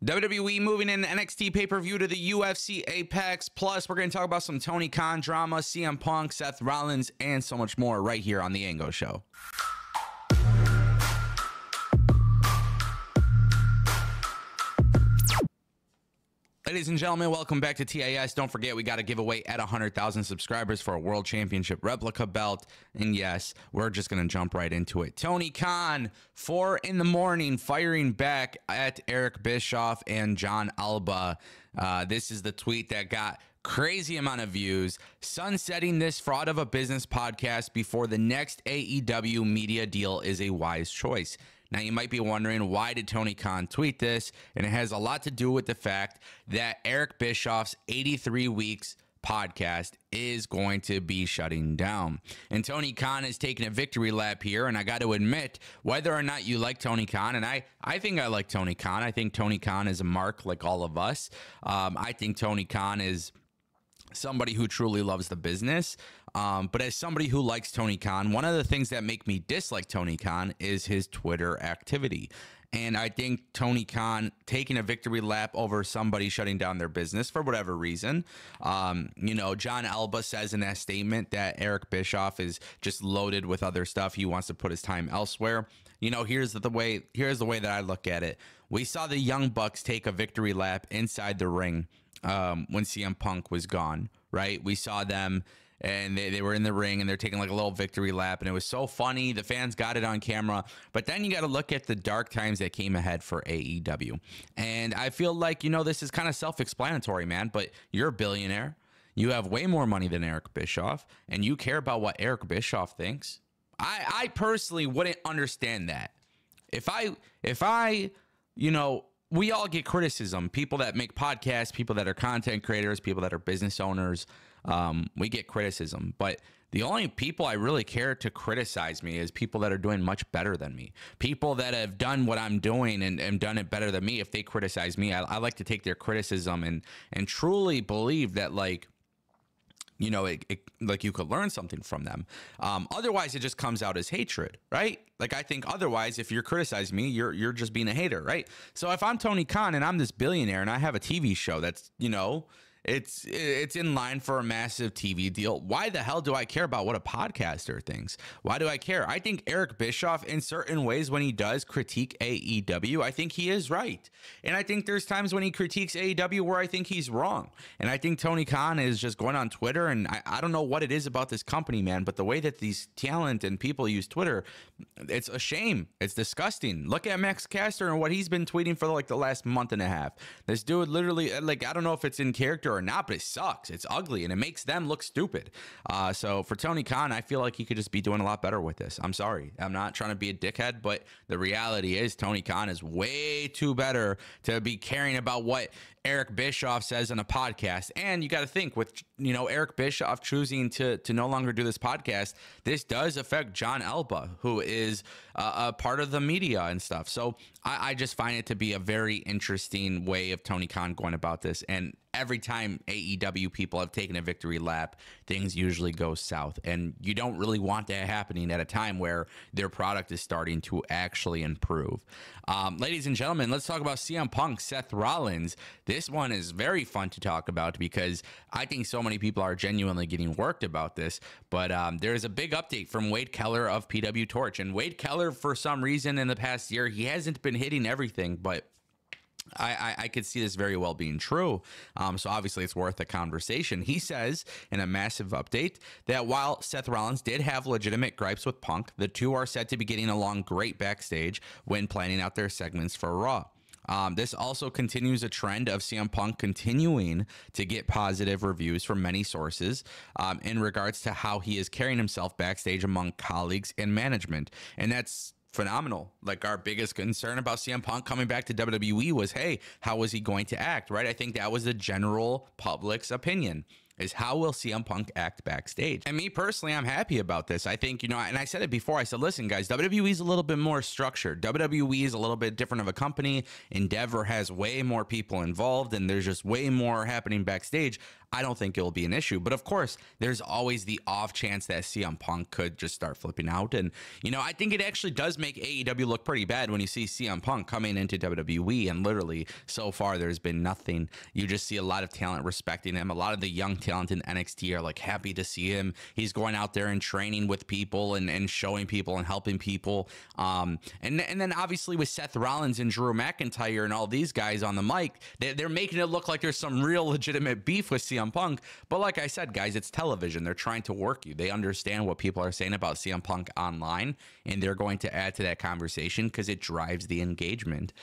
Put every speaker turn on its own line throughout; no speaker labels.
WWE moving in NXT pay-per-view to the UFC Apex. Plus, we're going to talk about some Tony Khan drama, CM Punk, Seth Rollins, and so much more right here on The Ango Show. Ladies and gentlemen, welcome back to TAS. Don't forget, we got a giveaway at 100,000 subscribers for a World Championship replica belt. And yes, we're just going to jump right into it. Tony Khan, 4 in the morning, firing back at Eric Bischoff and John Alba. This is the tweet that got crazy amount of views. Sunsetting this fraud of a business podcast before the next AEW media deal is a wise choice. Now, you might be wondering, why did Tony Khan tweet this? And it has a lot to do with the fact that Eric Bischoff's 83 Weeks podcast is going to be shutting down. And Tony Khan is taking a victory lap here. And I got to admit, whether or not you like Tony Khan, and I think I like Tony Khan. I think Tony Khan is a mark like all of us. I think Tony Khan is somebody who truly loves the business. But as somebody who likes Tony Khan, one of the things that make me dislike Tony Khan is his Twitter activity. And I think Tony Khan taking a victory lap over somebody shutting down their business for whatever reason. John Alba says in that statement that Eric Bischoff is just loaded with other stuff. He wants to put his time elsewhere. Here's the way that I look at it. We saw the Young Bucks take a victory lap inside the ring when CM Punk was gone, right? We saw them and they were in the ring and they're taking like a little victory lap, and it was so funny. The fans got it on camera. But then you got to look at the dark times that came ahead for AEW. And I feel like, this is kind of self-explanatory, man, but you're a billionaire. You have way more money than Eric Bischoff, and you care about what Eric Bischoff thinks. I personally wouldn't understand that. If I we all get criticism. People that make podcasts, people that are content creators, people that are business owners, we get criticism. But the only people I really care to criticize me is people that are doing much better than me. People that have done what I'm doing and done it better than me. If they criticize me, I like to take their criticism and truly believe that, you could learn something from them. Otherwise, it just comes out as hatred, right? Like, I think otherwise, if you're criticizing me, you're just being a hater, right? So if I'm Tony Khan and I'm this billionaire and I have a TV show that's, it's in line for a massive TV deal, why the hell do I care about what a podcaster thinks? Why do I care? I think Eric Bischoff, in certain ways, when he does critique AEW, I think he is right. And I think there's times when he critiques AEW where I think he's wrong. And I think Tony Khan is just going on Twitter, and I don't know what it is about this company, man, but the way that these talent and people use Twitter, it's a shame. It's disgusting. Look at Max Caster and what he's been tweeting for the last month and a half. This dude literally, I don't know if it's in character or not, but it sucks. It's ugly and it makes them look stupid. So for Tony Khan, I feel like he could just be doing a lot better with this. I'm sorry. I'm not trying to be a dickhead, but the reality is Tony Khan is way too better to be caring about what Eric Bischoff says in a podcast. And you got to think, with Eric Bischoff choosing to no longer do this podcast, this does affect John Alba, who is a part of the media and stuff. So I just find it to be a very interesting way of Tony Khan going about this. And every time AEW people have taken a victory lap, things usually go south. And you don't really want that happening at a time where their product is starting to actually improve. Ladies and gentlemen, let's talk about CM Punk, Seth Rollins. This one is very fun to talk about because I think so many people are genuinely getting worked about this. But there's a big update from Wade Keller of PW Torch. And Wade Keller, for some reason in the past year, he hasn't been hitting everything, but I could see this very well being true. So obviously it's worth a conversation. He says in a massive update that while Seth Rollins did have legitimate gripes with Punk, the two are said to be getting along great backstage when planning out their segments for Raw. This also continues a trend of CM Punk continuing to get positive reviews from many sources in regards to how he is carrying himself backstage among colleagues and management. And that's phenomenal. Like, our biggest concern about CM Punk coming back to WWE was, hey, how was he going to act, right? I think that was the general public's opinion, is how will CM Punk act backstage? And me personally, I'm happy about this. I think, and I said it before, I said, listen, guys, WWE is a little bit more structured. WWE is a little bit different of a company. Endeavor has way more people involved, and there's just way more happening backstage. I don't think it'll be an issue. But of course, there's always the off chance that CM Punk could just start flipping out. And, you know, I think it actually does make AEW look pretty bad when you see CM Punk coming into WWE, and literally so far there's been nothing. You just see a lot of talent respecting him. A lot of the young talent in NXT are like happy to see him. He's going out there and training with people and showing people and helping people. And then obviously with Seth Rollins and Drew McIntyre and all these guys on the mic, they're making it look like there's some real legitimate beef with CM Punk. But like I said, guys, it's television. They're trying to work you. They understand what people are saying about CM Punk online, and they're going to add to that conversation because it drives the engagement.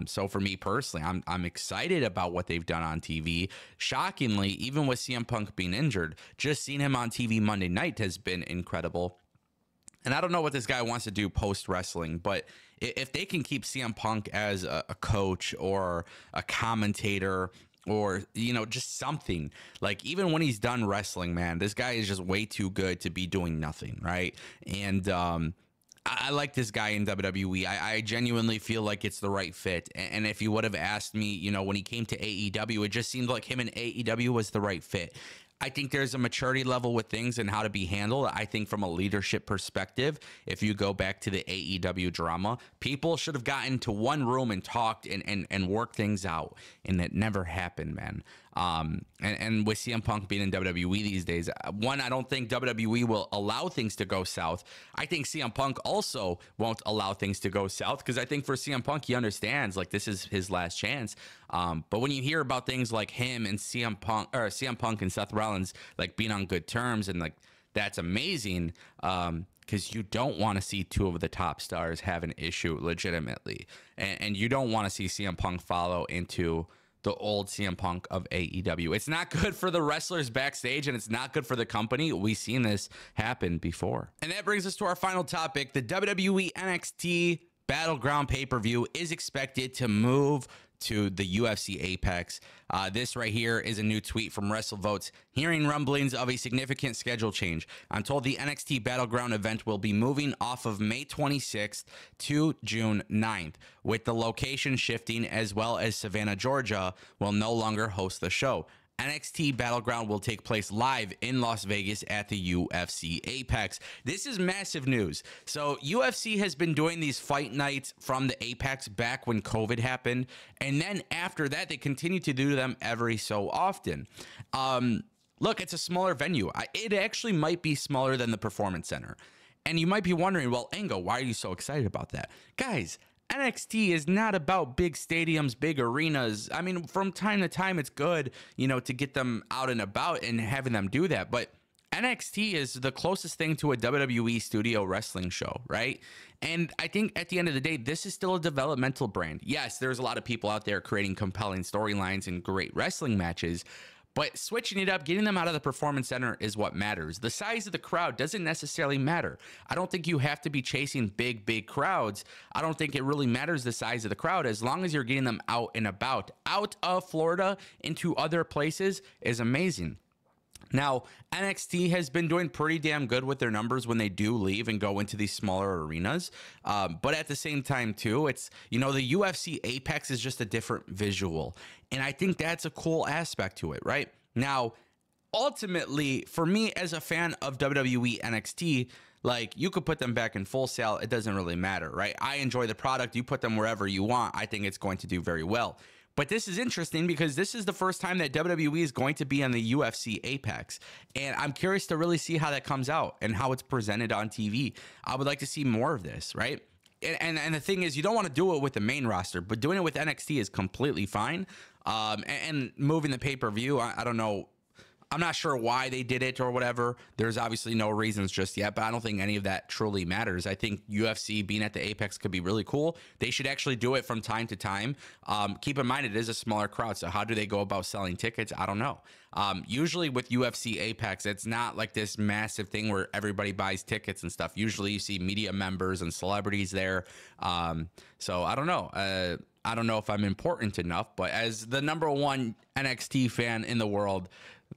So for me personally, I'm excited about what they've done on TV. Shockingly, even with CM Punk being injured, just seeing him on TV Monday night has been incredible. And I don't know what this guy wants to do post wrestling, but if they can keep CM Punk as a coach or a commentator, or, you know, just something, like even when he's done wrestling, man, this guy is just way too good to be doing nothing, right? And I like this guy in WWE. I genuinely feel like it's the right fit. And if you would have asked me, you know, when he came to AEW, it just seemed like him and AEW was the right fit. I think there's a maturity level with things and how to be handled. I think from a leadership perspective, if you go back to the AEW drama, people should have gotten into one room and talked and worked things out. And it never happened, man. And with CM Punk being in WWE these days, one, I don't think WWE will allow things to go south. I think CM Punk also won't allow things to go south, because I think for CM Punk, he understands like this is his last chance. But when you hear about things like him and CM Punk and Seth Rollins like being on good terms, and like that's amazing, because you don't want to see two of the top stars have an issue legitimately, and you don't want to see CM Punk follow into the old CM Punk of AEW. It's not good for the wrestlers backstage, and it's not good for the company. We've seen this happen before. And that brings us to our final topic. The WWE NXT Battleground pay-per-view is expected to move to the UFC Apex. This right here is a new tweet from WrestleVotes, hearing rumblings of a significant schedule change. I'm told the NXT Battleground event will be moving off of May 26th to June 9th, with the location shifting, as well as Savannah, Georgia will no longer host the show. NXT Battleground will take place live in Las Vegas at the UFC Apex. This is massive news. So UFC has been doing these fight nights from the Apex back when COVID happened. And then after that, they continue to do them every so often. Look, it's a smaller venue. It actually might be smaller than the Performance Center. And you might be wondering, well, Ango, why are you so excited about that? Guys, NXT is not about big stadiums, big arenas. I mean, from time to time, it's good, you know, to get them out and about and having them do that. But NXT is the closest thing to a WWE studio wrestling show, right? And I think at the end of the day, this is still a developmental brand. Yes, there's a lot of people out there creating compelling storylines and great wrestling matches, but switching it up, getting them out of the Performance Center is what matters. The size of the crowd doesn't necessarily matter. I don't think you have to be chasing big crowds. I don't think it really matters the size of the crowd, as long as you're getting them out and about. Out of Florida into other places is amazing. Now, NXT has been doing pretty damn good with their numbers when they do leave and go into these smaller arenas. But at the same time, too, it's, you know, the UFC Apex is just a different visual. And I think that's a cool aspect to it, right? Now, ultimately, for me as a fan of WWE NXT, like, you could put them back in Full Sail. It doesn't really matter, right? I enjoy the product. You put them wherever you want. I think it's going to do very well. But this is interesting because this is the first time that WWE is going to be on the UFC Apex. And I'm curious to really see how that comes out and how it's presented on TV. I would like to see more of this, right? And the thing is, you don't want to do it with the main roster, but doing it with NXT is completely fine. And moving the pay-per-view, I don't know. I'm not sure why they did it or whatever. There's obviously no reasons just yet, but I don't think any of that truly matters. I think UFC being at the Apex could be really cool. They should actually do it from time to time. Keep in mind, it is a smaller crowd, so how do they go about selling tickets? I don't know. Usually with UFC Apex, it's not like this massive thing where everybody buys tickets and stuff. Usually you see media members and celebrities there. So I don't know. I don't know if I'm important enough, but as the #1 NXT fan in the world,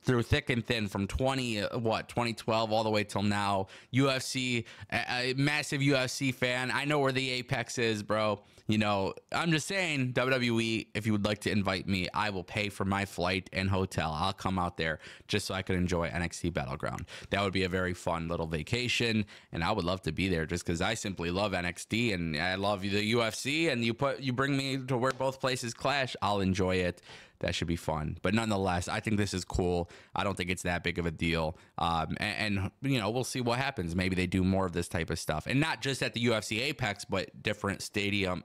through thick and thin from 2012 all the way till now. UFC, a massive UFC fan. I know where the Apex is, bro. You know, I'm just saying, WWE, if you would like to invite me, I will pay for my flight and hotel. I'll come out there just so I could enjoy NXT Battleground. That would be a very fun little vacation, and I would love to be there just because I simply love NXT and I love the UFC, and you bring me to where both places clash, I'll enjoy it. That should be fun. But nonetheless, I think this is cool. I don't think it's that big of a deal. And you know, we'll see what happens. Maybe they do more of this type of stuff. And not just at the UFC Apex, but different studio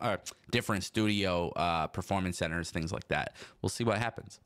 performance centers, things like that. We'll see what happens.